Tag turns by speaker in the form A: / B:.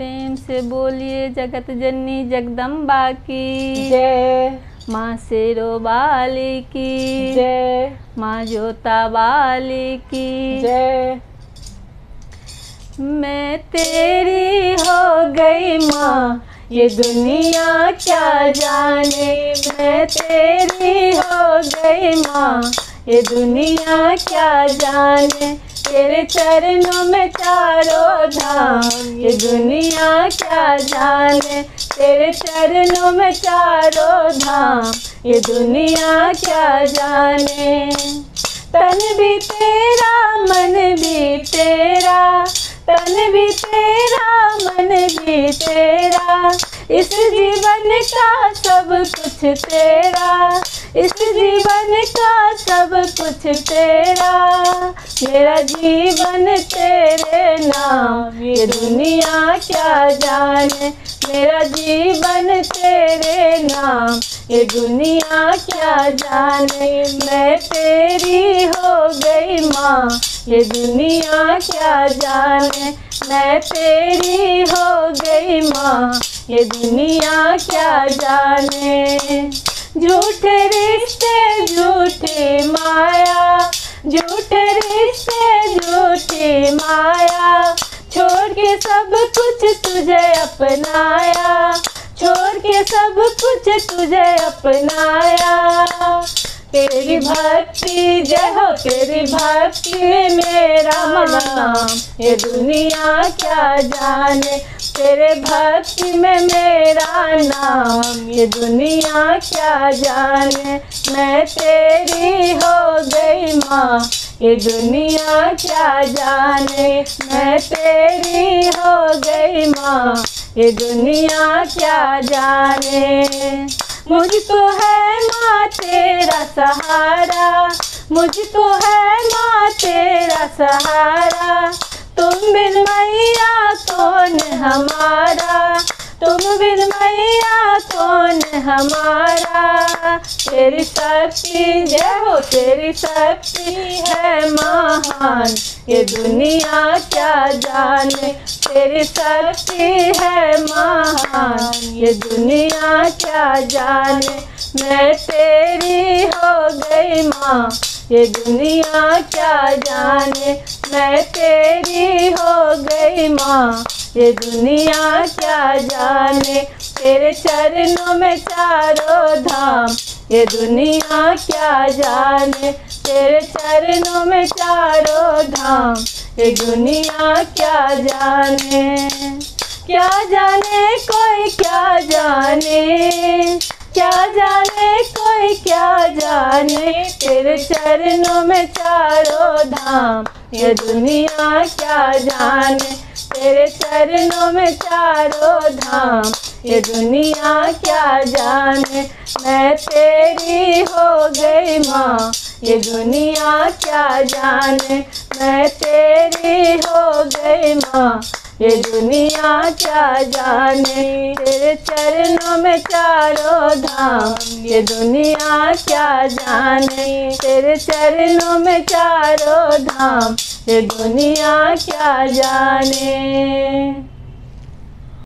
A: प्रेम से बोलिए जगत जननी जगदम्बा की
B: जय।
A: माँ शेरो वाली की
B: जय।
A: माँ जोता वाली की
B: जय।
A: मैं तेरी हो गई माँ ये दुनिया क्या जाने। मैं तेरी हो गई माँ ये दुनिया क्या जाने। तेरे चरणों में चारों धाम ये दुनिया क्या जाने। तेरे चरणों में चारों धाम ये दुनिया क्या जाने। तन भी तेरा मन भी तेरा, तन भी तेरा मन भी तेरा। इस जीवन का सब कुछ तेरा, इस जीवन का सब कुछ तेरा। मेरा जीवन तेरे नाम ये दुनिया क्या जाने। मेरा जीवन तेरे नाम ये दुनिया क्या जाने। मैं तेरी हो गई माँ ये दुनिया क्या जाने। मैं तेरी हो गई माँ ये दुनिया क्या जाने। झूठे रिश्ते झूठी माया, झूठे रिश्ते झूठी माया। छोड़ के सब कुछ तुझे अपनाया, छोड़ के सब कुछ तुझे अपनाया। तेरी भक्ति जय हो, तेरी भक्ति में मेरा नाम ये दुनिया क्या जाने। तेरे भक्ति में मेरा नाम ये दुनिया क्या जाने। मैं तेरी हो गई माँ ये दुनिया क्या जाने। मैं तेरी हो गई माँ ये दुनिया क्या जाने। मुझको है माँ तेरा सहारा, मुझको है माँ तेरा सहारा। तुम बिन मैया कौन हमारा, तुम बिन मैया कौन हमारा। तेरी शक्ति जय हो, तेरी शक्ति है महान ये दुनिया क्या जाने। तेरी शक्ति है महान ये दुनिया क्या जाने। मैं तेरी हो गई माँ ये दुनिया क्या जाने। मैं तेरी हो गई माँ ये दुनिया क्या जाने। तेरे चरणों में चारों धाम ये दुनिया क्या जाने। तेरे चरणों में चारों धाम ये दुनिया क्या जाने। क्या जाने कोई क्या जाने, क्या जाने कोई क्या जाने। तेरे चरणों में चारों धाम ये दुनिया क्या जाने। तेरे चरणों में चारों धाम ये दुनिया क्या जाने। मैं तेरी हो गई माँ ये दुनिया क्या जाने। मैं तेरी हो गई माँ ये दुनिया क्या जाने। तेरे चरणों में चारों धाम ये दुनिया क्या जाने। तेरे चरणों में चारों धाम ये दुनिया क्या जाने।